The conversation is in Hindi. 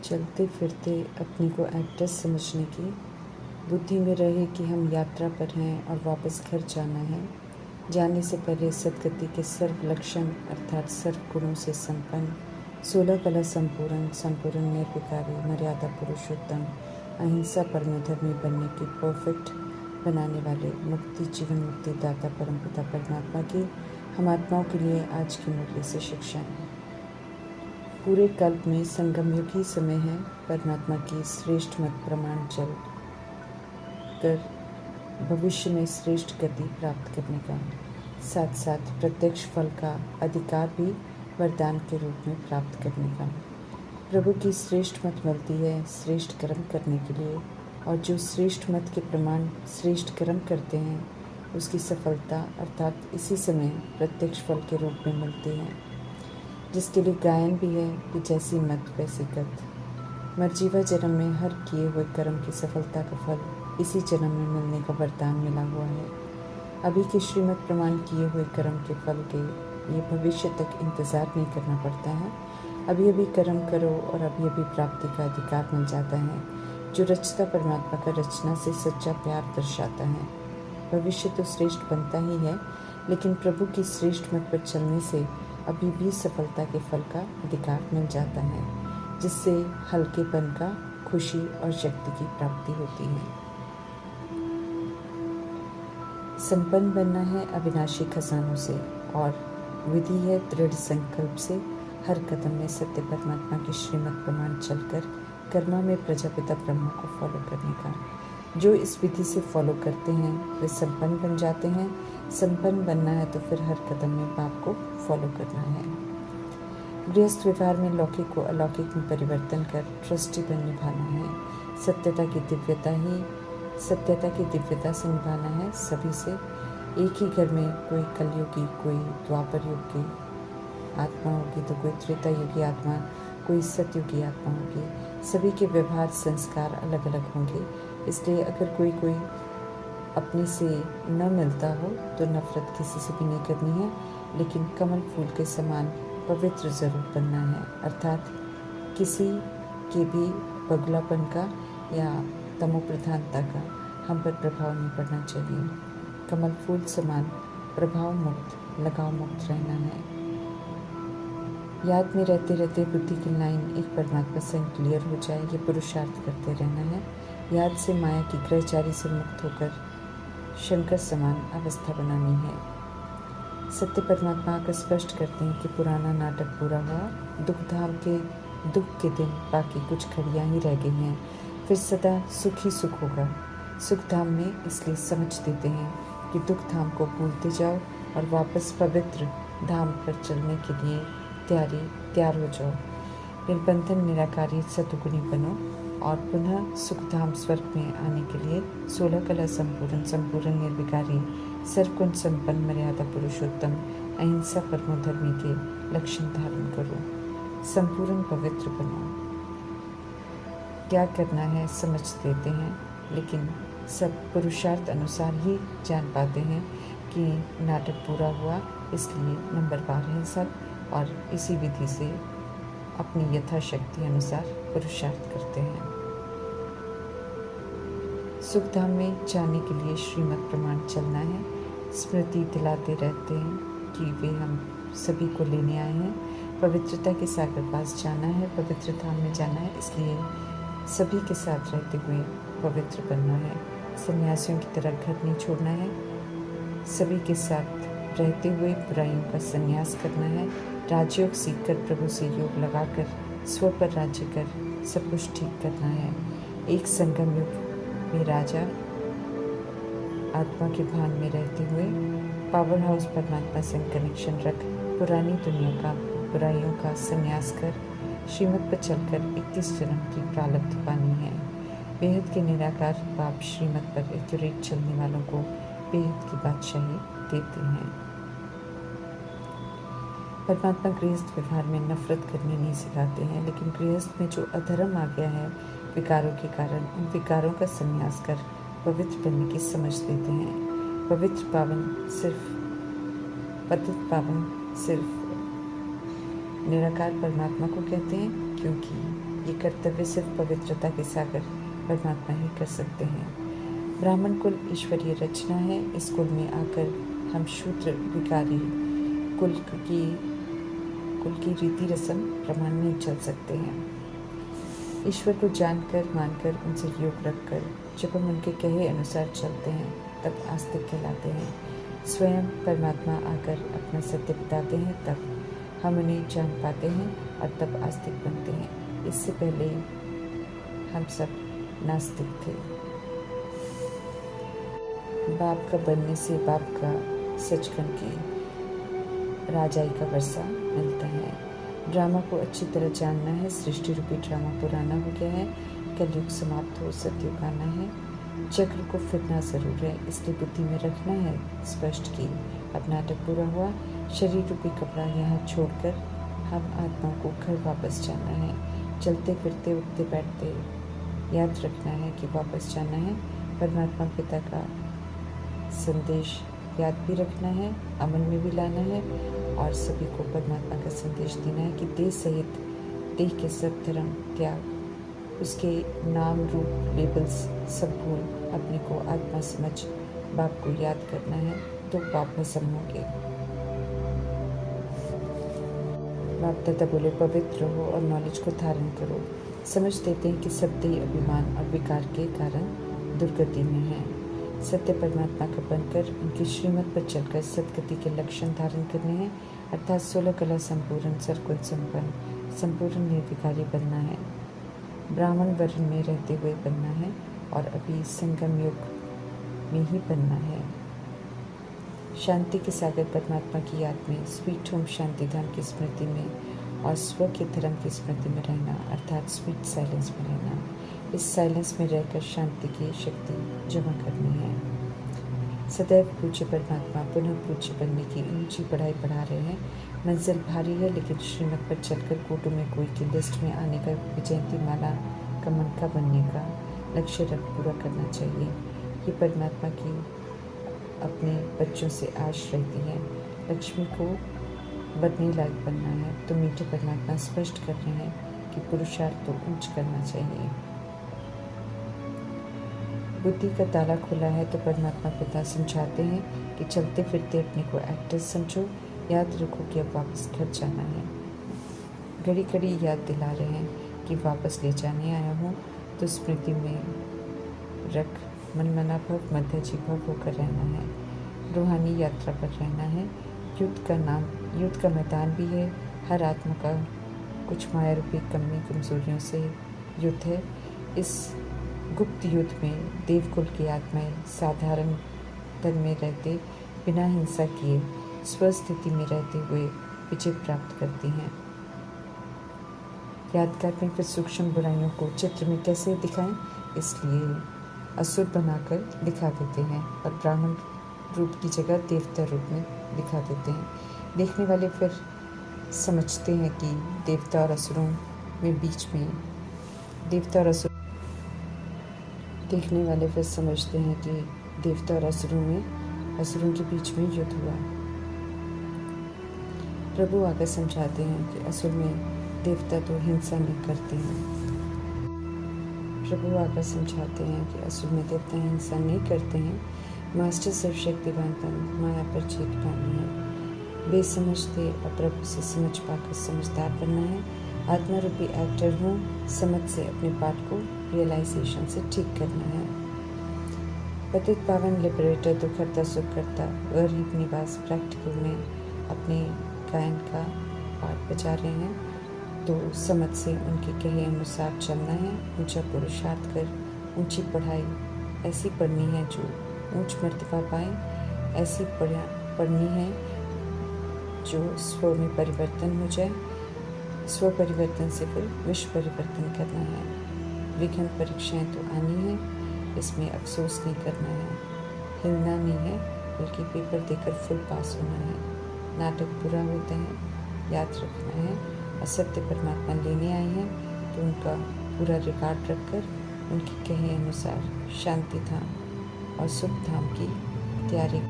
चलते फिरते अपने को एक्ट्रेस समझने की बुद्धि में रहे कि हम यात्रा पर हैं और वापस घर जाना है। जाने से पहले सद्गति के सर्व लक्षण अर्थात सर्व गुणों से संपन्न, 16 कला संपूर्ण, संपूर्ण निर्विकारी, मर्यादा पुरुषोत्तम, अहिंसा परमोधर्मी बनने की परफेक्ट बनाने वाले मुक्ति जीवन मुक्ति दाता परमपिता परमात्मा की हम आत्माओं के लिए आज की मुरली से शिक्षा है। पूरे कल्प में संगम युग ही समय है परमात्मा की श्रेष्ठ मत प्रमाण चल कर भविष्य में श्रेष्ठ गति प्राप्त करने का, साथ साथ प्रत्यक्ष फल का अधिकार भी वरदान के रूप में प्राप्त करने का। प्रभु की श्रेष्ठ मत मिलती है श्रेष्ठ कर्म करने के लिए, और जो श्रेष्ठ मत के प्रमाण श्रेष्ठ कर्म करते हैं उसकी सफलता अर्थात इसी समय प्रत्यक्ष फल के रूप में मिलती है, जिसके लिए गायन भी है कि जैसी मत वैसी गत। मर्जीवा जन्म में हर किए हुए कर्म की सफलता का फल इसी जन्म में मिलने का वरदान मिला हुआ है। अभी के श्रीमत प्रमाण किए हुए कर्म के फल के लिए भविष्य तक इंतज़ार नहीं करना पड़ता है। अभी अभी कर्म करो और अभी अभी प्राप्ति का अधिकार मिल जाता है, जो रचता परमात्मा का रचना से सच्चा प्यार दर्शाता है। भविष्य तो श्रेष्ठ बनता ही है, लेकिन प्रभु की श्रेष्ठ मत पर चलने से अभी भी सफलता के फल का अधिकार मिल जाता है, जिससे हल्केपन का, खुशी और शक्ति की प्राप्ति होती है। संपन्न बनना है अविनाशी खजानों से, और विधि है दृढ़ संकल्प से हर कदम में सत्य परमात्मा की श्रीमत प्रमाण चलकर कर्मा में प्रजापिता ब्रह्मा को फॉलो करने का। जो इस विधि से फॉलो करते हैं वे संपन्न बन जाते हैं। संपन्न बनना है तो फिर हर कदम में बाप को फॉलो करना है। गृहस्थ व्यवहार में लौकिक को अलौकिक में परिवर्तन कर ट्रस्टी बन निभाना है। सत्यता की दिव्यता से निभाना है सभी से। एक ही घर में कोई कलयुगी, कोई द्वापर युग की आत्मा होगी तो कोई त्रेता युगी आत्मा, कोई सतयुगी आत्मा होगी। सभी के व्यवहार संस्कार अलग अलग होंगे, इसलिए अगर कोई अपने से न मिलता हो तो नफरत किसी से भी नहीं करनी है, लेकिन कमल फूल के समान पवित्र जरूर बनना है, अर्थात किसी के भी बगलापन का या तमोप्रधानता का हम पर प्रभाव नहीं पड़ना चाहिए। कमल फूल समान प्रभाव मुक्त, लगाव मुक्त रहना है। याद में रहते रहते बुद्धि की लाइन एक परमात्मा से क्लियर हो जाए, ये पुरुषार्थ करते रहना है। याद से माया की ग्रहचारी से मुक्त होकर शंकर समान अवस्था बनानी है। सत्य परमात्मा आकर स्पष्ट करते हैं कि पुराना नाटक पूरा हुआ, दुखधाम के दुख के दिन बाकी कुछ घड़ियाँ ही रह गई हैं, फिर सदा सुख ही सुख होगा। सुख धाम में इसलिए समझ देते हैं कि दुख धाम को भूलते जाओ और वापस पवित्र धाम पर चलने के लिए तैयार हो जाओ। निर्बंधन निराकारी सतुगुणी बनो और पुनः सुखधाम स्वर्ग में आने के लिए 16 कला संपूर्ण, संपूर्ण निर्विकारी, सर्वगुण संपन्न, मर्यादा पुरुषोत्तम, अहिंसा परमोधर्मी के लक्षण धारण करो। संपूर्ण पवित्र बनो। क्या करना है समझ देते हैं, लेकिन सब पुरुषार्थ अनुसार ही जान पाते हैं कि नाटक पूरा हुआ, इसलिए नंबरवार है सब, और इसी विधि से अपनी यथाशक्ति अनुसार पुरुषार्थ करते हैं। सुखधाम में जाने के लिए श्रीमत प्रमाण चलना है। स्मृति दिलाते रहते हैं कि वे हम सभी को लेने आए हैं। पवित्रता के सागर पास जाना है, पवित्र धाम में जाना है, इसलिए सभी के साथ रहते हुए पवित्र बनना है। सन्यासियों की तरह घर नहीं छोड़ना है, सभी के साथ रहते हुए बुराइयों का संन्यास करना है। राजयोग सीखकर प्रभु से योग लगाकर स्व पर राज्य कर सब कुछ ठीक करना है। एक संगम युग में राजा आत्मा के भान में रहते हुए पावर हाउस परमात्मा से कनेक्शन रख पुरानी दुनिया का बुराइयों का संन्यास कर श्रीमत पर चलकर 21 जन्म की प्रारब्ध पानी है। बेहद के निराकार बाप श्रीमत पर एक्यूरेट चलने वालों को बेहद की बादशाही देते हैं। परमात्मा गृहस्थ व्यवहार में नफरत करनी नहीं सिखाते हैं, लेकिन गृहस्थ में जो अधर्म आ गया है विकारों के कारण, उन विकारों का संन्यास कर पवित्र बनने की समझ देते हैं। पतित पावन सिर्फ निराकार परमात्मा को कहते हैं, क्योंकि ये कर्तव्य सिर्फ पवित्रता के सागर परमात्मा ही कर सकते हैं। ब्राह्मण कुल ईश्वरीय रचना है। इस कुल में आकर हम शूद्र विकारी कुल की रीति रस्म प्रमाण नहीं चल सकते हैं। ईश्वर को जानकर मानकर उनसे योग रखकर जब हम उनके कहे अनुसार चलते हैं तब आस्तिक कहलाते हैं। स्वयं परमात्मा आकर अपना सत्य बताते हैं तब हम उन्हें जान पाते हैं और तब आस्तिक बनते हैं। इससे पहले हम सब नास्तिक थे। बाप का बनने से बाप का सचखंड की राजाई का वर्षा मिलता है। ड्रामा को अच्छी तरह जानना है। सृष्टि रूपी ड्रामा पुराना हो गया है। कलयुग समाप्त हो सतयुग आना है। चक्र को फिरना जरूर है, इसलिए बुद्धि में रखना है स्पष्ट कि अब नाटक पूरा हुआ। शरीर रूपी कपड़ा यहाँ छोड़कर हम आत्मा को घर वापस जाना है। चलते फिरते उठते बैठते याद रखना है कि वापस जाना है। परमात्मा पिता का संदेश याद भी रखना है, अमल में भी लाना है और सभी को परमात्मा का संदेश देना है कि देह सहित देह के सब धर्म त्याग, उसके नाम रूप लेबल्स सब भूल अपने को आत्मा समझ बाप को याद करना है तो पाप भस्म होंगे। बाप दादा बोले पवित्र हो और नॉलेज को धारण करो। समझ देते हैं कि सब देह अभिमान और विकार के कारण दुर्गति में है। सत्य परमात्मा का बनकर उनकी श्रीमत पर चलकर सदगति के लक्षण धारण करने हैं, अर्थात 16 कला संपूर्ण सर्वगुण संपन्न संपूर्ण निर्विकारी बनना है। ब्राह्मण वर्ण में रहते हुए बनना है और अभी संगम युग में ही बनना है। शांति के सागर परमात्मा की याद में स्वीट होम शांति धाम की स्मृति में और स्व के धर्म की स्मृति में रहना, अर्थात स्वीट साइलेंस में रहना। इस साइलेंस में रहकर शांति की शक्ति जमा करनी है। सदैव पूज्य परमात्मा पुनः पूज्य बनने की ऊंची पढ़ाई पढ़ा रहे हैं। मंजिल भारी है लेकिन श्रीमत पर चलकर कोटों में कोई की लिस्ट में आने का, विजयंती माला का मनका बनने का लक्ष्य रख पूरा करना चाहिए। ये परमात्मा की अपने बच्चों से आश रहती है। लक्ष्मी को बनने लायक बनना है तो मीठे परमात्मा स्पष्ट कर रहे हैं कि पुरुषार्थ तो उच्च करना चाहिए। बुद्धि का ताला खुला है तो परमात्मा पिता समझाते हैं कि चलते फिरते अपने को एक्टर समझो, याद रखो कि अब वापस घर जाना है। घड़ी घड़ी याद दिला रहे हैं कि वापस ले जाने आया हूँ तो स्मृति में रख मनमना भव मध्यजी भव होकर रहना है। रूहानी यात्रा पर रहना है। युद्ध का मैदान भी है। हर आत्मा का कुछ माया रूपी कमी कमजोरियों से युद्ध है। इस गुप्त युद्ध में देवकुल की आत्माएं साधारण तन में रहते बिना हिंसा किए स्वस्थिति में रहते हुए विजय प्राप्त करती हैं। यादगार में फिर सूक्ष्म बुराइयों को चित्र में कैसे दिखाएं, इसलिए असुर बनाकर दिखा देते हैं और ब्राह्मण रूप की जगह देवता रूप में दिखा देते हैं। देखने वाले फिर समझते हैं कि देवता और असुरों में बीच में देखने वाले फिर समझते हैं कि देवता और असुरों के बीच में युद्ध हुआ। प्रभु आकर समझाते हैं कि असल में देवता तो हिंसा नहीं करते हैं। प्रभु आकर समझाते हैं कि असल में देवता हिंसा नहीं करते हैं। मास्टर सर्वशक्तिवान माया पर जीत पानी है। बेसमझ थे और प्रभु से समझ पाकर समझदार बनना है। आत्मा रूपी एक्टर हूँ, समझ से अपने पाठ को रियलाइजेशन से ठीक करना है। पतित पावन लिबरेटर दुखहर्ता सुखकर्ता गरीब निवास प्रैक्टिकल में अपने गायन का पाठ बजा रहे हैं तो समझ से उनके कहे अनुसार चलना है। ऊंचा पुरुषार्थ कर ऊंची पढ़ाई ऐसी पढ़नी है जो ऊंच मर्तबा पाए। ऐसी पढ़नी है जो स्व में परिवर्तन हो जाए। स्व परिवर्तन से फिर विश्व परिवर्तन करना है। विघ्न परीक्षाएं तो आनी है, इसमें अफसोस नहीं करना है, हिलना नहीं है, बल्कि पेपर देकर फुल पास होना है। नाटक पूरा होते हैं, याद रखना है। और सत्य परमात्मा लेने आए हैं तो उनका पूरा रिकॉर्ड रखकर उनके कहे अनुसार शांति धाम और सुख धाम की तैयारी